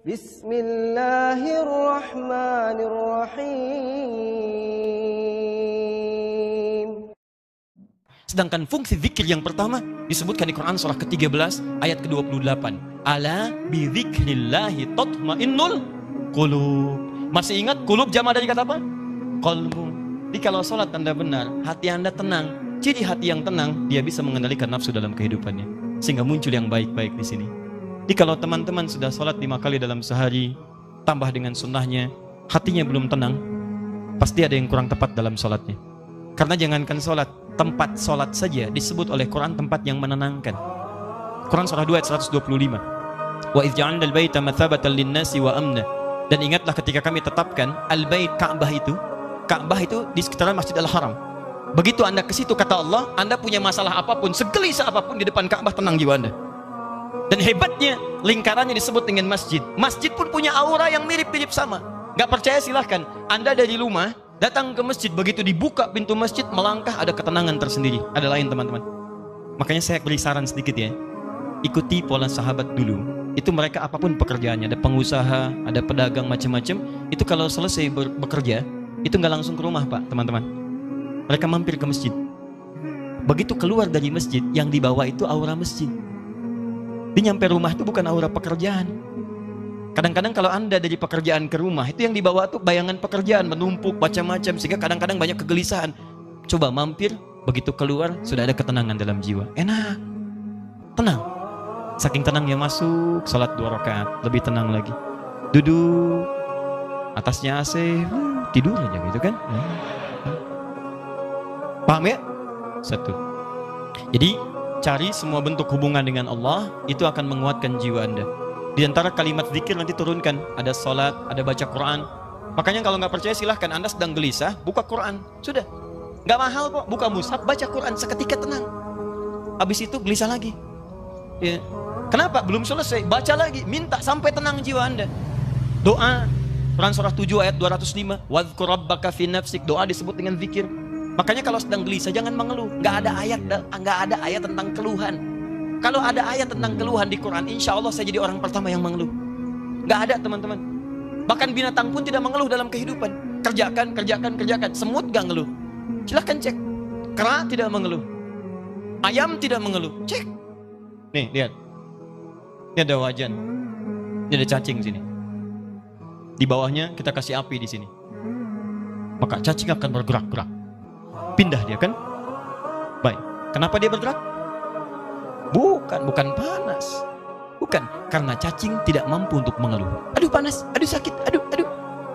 Bismillahirrahmanirrahim. Sedangkan fungsi zikir yang pertama disebutkan di Quran surah ke-13 ayat ke-28. Ala bi dzikrillahi tatmainnul qulub. Masih ingat qulub jama dari kata apa? Qalbu. Jadi kalau sholat Anda benar, hati Anda tenang. Ciri hati yang tenang, dia bisa mengendalikan nafsu dalam kehidupannya. Sehingga muncul yang baik-baik di sini. Jadi kalau teman-teman sudah sholat 5 kali dalam sehari, tambah dengan sunnahnya, hatinya belum tenang, pasti ada yang kurang tepat dalam sholatnya. Karena jangankan sholat, tempat sholat saja disebut oleh Quran tempat yang menenangkan. Quran surah 2 ayat 125. Wa idh ja'alna al-baita mathabatan lin-nasi wa amna. Dan ingatlah ketika kami tetapkan al-bait Ka'bah itu di sekitaran Masjid Al-Haram. Begitu Anda ke situ kata Allah, Anda punya masalah apapun, segelisah apapun di depan Ka'bah, tenang jiwa Anda. Dan hebatnya lingkarannya disebut dengan masjid. Masjid pun punya aura yang mirip-mirip sama. Gak percaya silahkan. Anda dari rumah datang ke masjid, begitu dibuka pintu masjid, melangkah, ada ketenangan tersendiri. Ada lain teman-teman. Makanya saya beri saran sedikit ya. Ikuti pola sahabat dulu. Itu mereka apapun pekerjaannya, ada pengusaha, ada pedagang macam-macam. Itu kalau selesai bekerja, itu nggak langsung ke rumah Pak, teman-teman. Mereka mampir ke masjid. Begitu keluar dari masjid, yang dibawa itu aura masjid. Dia nyampe rumah itu bukan aura pekerjaan. Kadang-kadang kalau Anda dari pekerjaan ke rumah, itu yang dibawa tuh bayangan pekerjaan, menumpuk macam-macam, sehingga kadang-kadang banyak kegelisahan. Coba mampir, begitu keluar, sudah ada ketenangan dalam jiwa. Enak, tenang. Saking tenangnya masuk, sholat 2 rakaat, lebih tenang lagi. Duduk, atasnya AC, tidur aja gitu kan. Paham ya? Satu. Jadi, cari semua bentuk hubungan dengan Allah, itu akan menguatkan jiwa Anda. Di antara kalimat zikir nanti turunkan, ada sholat, ada baca Quran. Makanya kalau nggak percaya silahkan, Anda sedang gelisah, buka Quran, sudah, nggak mahal kok, buka mushaf, baca Quran, seketika tenang. Habis itu gelisah lagi. Ya. Kenapa? Belum selesai, baca lagi, minta sampai tenang jiwa Anda. Doa, Quran surah 7 ayat 205, wadhkur rabbaka fi nafsik, doa disebut dengan zikir. Makanya kalau sedang gelisah jangan mengeluh. Nggak ada ayat tentang keluhan. Kalau ada ayat tentang keluhan di Quran, insya Allah saya jadi orang pertama yang mengeluh. Nggak ada teman-teman. Bahkan binatang pun tidak mengeluh dalam kehidupan. Kerjakan. Semut nggak ngeluh. Silahkan cek. Kera tidak mengeluh. Ayam tidak mengeluh. Cek. Nih lihat. Ini ada wajan. Ini ada cacing sini. Di bawahnya kita kasih api di sini. Maka cacing akan bergerak-gerak. Pindah dia kan? Baik. Kenapa dia bergerak? Bukan panas. Bukan, karena cacing tidak mampu untuk mengeluh. Aduh panas, aduh sakit, aduh.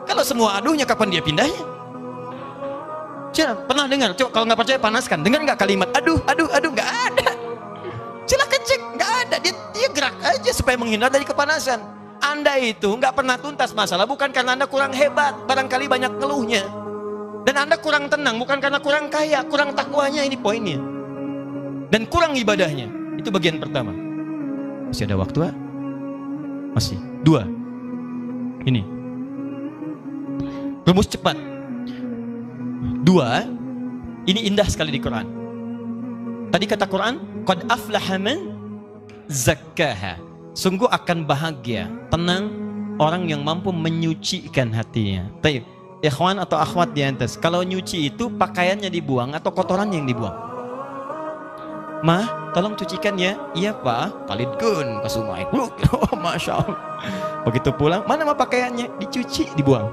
Kalau semua aduhnya kapan dia pindahnya? Coba pernah dengar? Coba kalau nggak percaya panaskan. Dengar nggak kalimat aduh, nggak ada. Silakan cek, nggak ada. Dia gerak aja supaya menghindar dari kepanasan. Anda itu nggak pernah tuntas masalah bukan karena Anda kurang hebat, barangkali banyak ngeluhnya. Dan Anda kurang tenang bukan karena kurang kaya, kurang takwanya, ini poinnya. Dan kurang ibadahnya. Itu bagian pertama. Masih ada waktu, masih. 2. Ini. Rumus cepat. 2. Ini indah sekali di Quran. Tadi kata Quran, qad aflaha man zakkaha. Sungguh akan bahagia, tenang orang yang mampu menyucikan hatinya. Baik, ikhwan atau akhwat di atas, kalau nyuci itu pakaiannya dibuang atau kotorannya yang dibuang? Mah, tolong cucikan ya. Iya Pak, palidgun ke sungai. Oh, Masya Allah. Begitu pulang, mana mah pakaiannya? Dicuci, dibuang.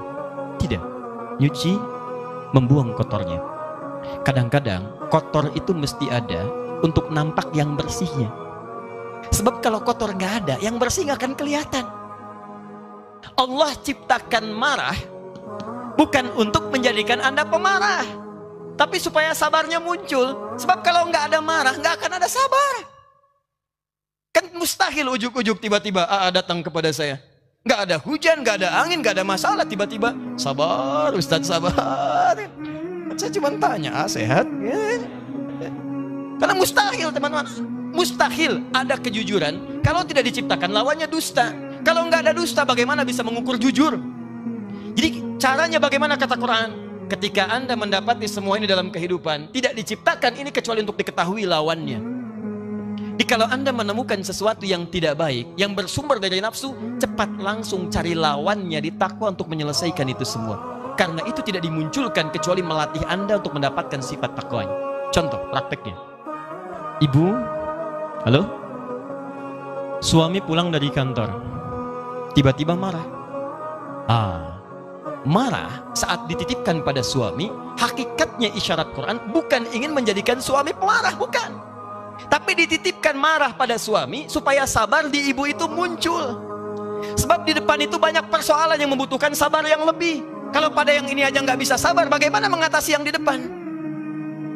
Tidak, nyuci, membuang kotornya. Kadang-kadang kotor itu mesti ada untuk nampak yang bersihnya. Sebab kalau kotor nggak ada, yang bersih nggak akan kelihatan. Allah ciptakan marah bukan untuk menjadikan Anda pemarah, tapi supaya sabarnya muncul. Sebab kalau nggak ada marah, nggak akan ada sabar. Kan mustahil ujuk-ujuk tiba-tiba datang kepada saya. Nggak ada hujan, nggak ada angin, nggak ada masalah, tiba-tiba sabar Ustadz, sabar. Saya cuma tanya, sehat? Karena mustahil teman-teman. Mustahil ada kejujuran kalau tidak diciptakan lawannya dusta. Kalau nggak ada dusta, bagaimana bisa mengukur jujur? Jadi caranya bagaimana kata Quran? Ketika Anda mendapati semua ini dalam kehidupan, tidak diciptakan ini kecuali untuk diketahui lawannya. Kalau Anda menemukan sesuatu yang tidak baik, yang bersumber dari nafsu, cepat langsung cari lawannya di takwa untuk menyelesaikan itu semua. Karena itu tidak dimunculkan kecuali melatih Anda untuk mendapatkan sifat takwanya. Contoh prakteknya. Ibu, halo? Suami pulang dari kantor, tiba-tiba marah. Marah saat dititipkan pada suami, hakikatnya isyarat Quran bukan ingin menjadikan suami pemarah, bukan. Tapi dititipkan marah pada suami supaya sabar di ibu itu muncul. Sebab di depan itu banyak persoalan yang membutuhkan sabar yang lebih. Kalau pada yang ini aja nggak bisa sabar, bagaimana mengatasi yang di depan?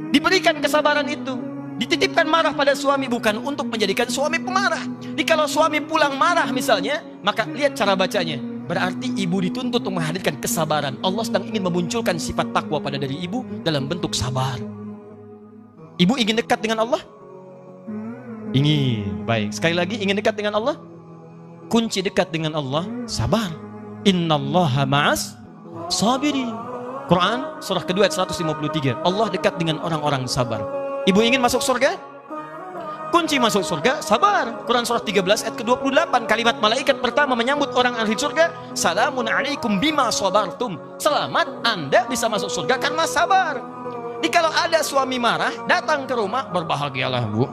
Diberikan kesabaran itu. Dititipkan marah pada suami bukan untuk menjadikan suami pemarah. Jadi kalau suami pulang marah misalnya, maka lihat cara bacanya. Berarti ibu dituntut untuk menghadirkan kesabaran. Allah sedang ingin memunculkan sifat takwa pada diri ibu dalam bentuk sabar. Ibu ingin dekat dengan Allah? Ingin. Baik. Sekali lagi, ingin dekat dengan Allah? Kunci dekat dengan Allah, sabar. Innallaha ma'as sabirin. Quran surah kedua ayat 153. Allah dekat dengan orang-orang sabar. Ibu ingin masuk surga? Kunci masuk surga, sabar. Quran surah 13 ayat ke-28. Kalimat malaikat pertama menyambut orang ahli surga, salamun alaikum bima sabartum. Selamat, Anda bisa masuk surga karena sabar. Jadi kalau ada suami marah, datang ke rumah, berbahagialah bu.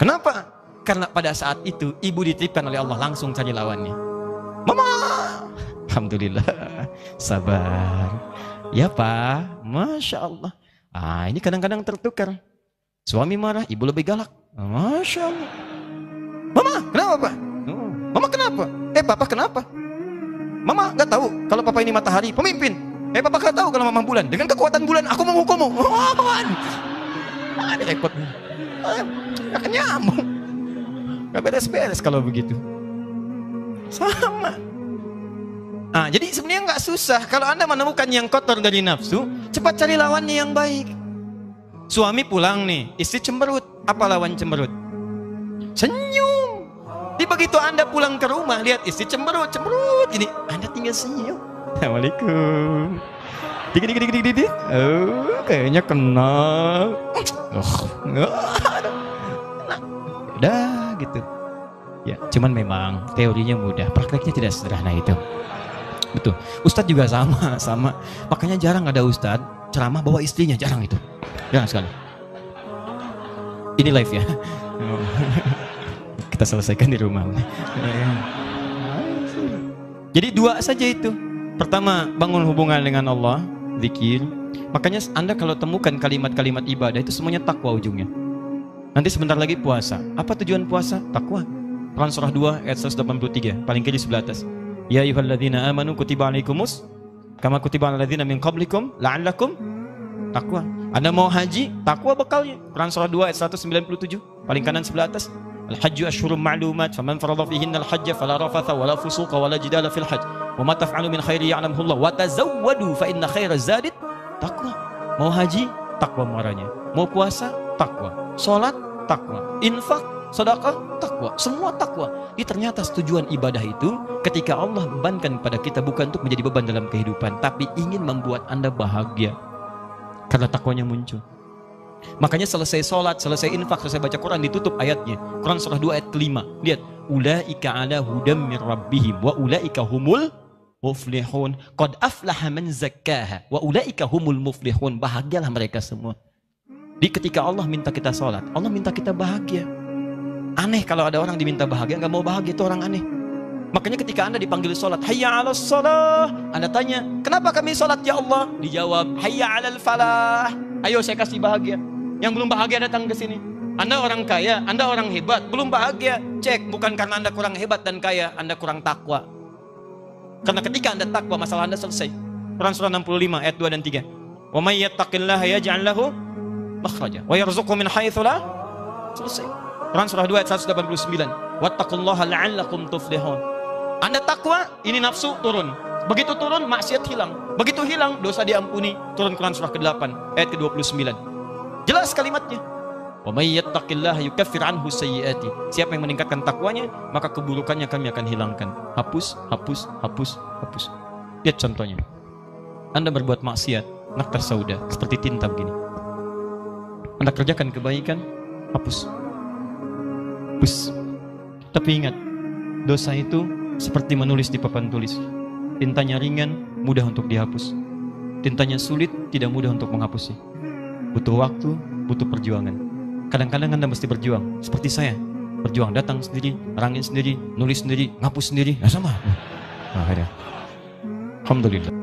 Kenapa? Karena pada saat itu ibu dititipkan oleh Allah langsung cari lawannya. Mama, alhamdulillah, sabar. Ya Pak, Masya Allah. Ini kadang-kadang tertukar. Suami marah, ibu lebih galak. Masya Allah. Mama, kenapa Pak? Mama kenapa? Papa kenapa? Mama gak tahu kalau Papa ini matahari, pemimpin. Papa gak tahu kalau Mama bulan. Dengan kekuatan bulan aku menghukummu. Ada repot. Gak nyambung. Gak beres-beres kalau begitu. Sama. Jadi sebenarnya nggak susah. Kalau Anda menemukan yang kotor dari nafsu, cepat cari lawannya yang baik. Suami pulang nih, istri cemberut. Apa lawan cemberut? Senyum. Di begitu Anda pulang ke rumah, lihat istri cemberut. Ini Anda tinggal senyum. Assalamualaikum. Dik. Kayaknya kenal. Udah gitu. Ya, cuman memang teorinya mudah, prakteknya tidak sederhana itu. Betul. Ustadz juga sama. Makanya jarang ada ustadz ceramah bawa istrinya, jarang itu. Jarang sekali. Ini live ya. Kita selesaikan di rumah. Jadi dua saja itu. Pertama, bangun hubungan dengan Allah, zikir. Makanya Anda kalau temukan kalimat-kalimat ibadah itu semuanya takwa ujungnya. Nanti sebentar lagi puasa. Apa tujuan puasa? Takwa. Quran surah 2 ayat 183, paling kiri sebelah atas. Ya ayyuhalladzina amanu kutiba alaikumus kama kutiba alal ladzina min qablikum la'allakum takwa. Anda mau haji, takwa bekalnya. Quran surah 2 ayat 197, paling kanan sebelah atas. Al-hajju asyhurum ma'lumat faman farada fihinna al-hajja fala rafatha wala fusuqa wala jidala fil hajj wa ma taf'alu min khairi ya'lamhu Allah wa tazawwadu fa inna khairaz zadi taqwa. Mau haji, takwa muaranya. Mau puasa, takwa. Salat, takwa. Infak, sedekah, takwa. Semua takwa. Ternyata tujuan ibadah itu ketika Allah bebankan pada kita bukan untuk menjadi beban dalam kehidupan, tapi ingin membuat Anda bahagia karena takwanya muncul. Makanya selesai sholat, selesai infak, selesai baca Quran ditutup ayatnya. Quran surah 2 ayat kelima. Lihat, ulaika ala hudam min rabbihim wa ulaika humul muflihun. Qad aflaha man zakkaha wa ulaika humul muflihun. Bahagialah mereka semua. Di ketika Allah minta kita sholat, Allah minta kita bahagia. Aneh kalau ada orang diminta bahagia nggak mau bahagia, itu orang aneh. Makanya ketika Anda dipanggil sholat, hayya 'alas shalah, Anda tanya, kenapa kami sholat ya Allah? Dijawab, hayya 'alal falah. Ayo saya kasih bahagia. Yang belum bahagia datang ke sini. Anda orang kaya, Anda orang hebat, belum bahagia. Cek, bukan karena Anda kurang hebat dan kaya, Anda kurang takwa. Karena ketika Anda takwa, masalah Anda selesai. Quran surah 65 ayat 2 dan 3. Wa may yattaqillaha yaj'al lahu makhraja wa yarzuqhu min haitsu la. Selesai. Quran surah 2 ayat 189. Wattaqullaha la'allakum tuflihun. Anda takwa, ini nafsu turun. Begitu turun, maksiat hilang. Begitu hilang, dosa diampuni. Turun Quran surah ke-8 ayat ke-29. Jelas kalimatnya. Wa may yattaqillaha yukaffir anhu sayyiati. Siapa yang meningkatkan takwanya, maka keburukannya kami akan hilangkan. Hapus. Lihat contohnya. Anda berbuat maksiat, naktar sauda, seperti tinta begini. Anda kerjakan kebaikan, hapus. Bus. Tapi ingat, dosa itu seperti menulis di papan tulis. Tintanya ringan, mudah untuk dihapus. Tintanya sulit, tidak mudah untuk menghapusnya. Butuh waktu, butuh perjuangan. Kadang-kadang Anda mesti berjuang, seperti saya. Berjuang, datang sendiri, nerangin sendiri, nulis sendiri, ngapus sendiri. Nah sama. Akhirnya. Alhamdulillah.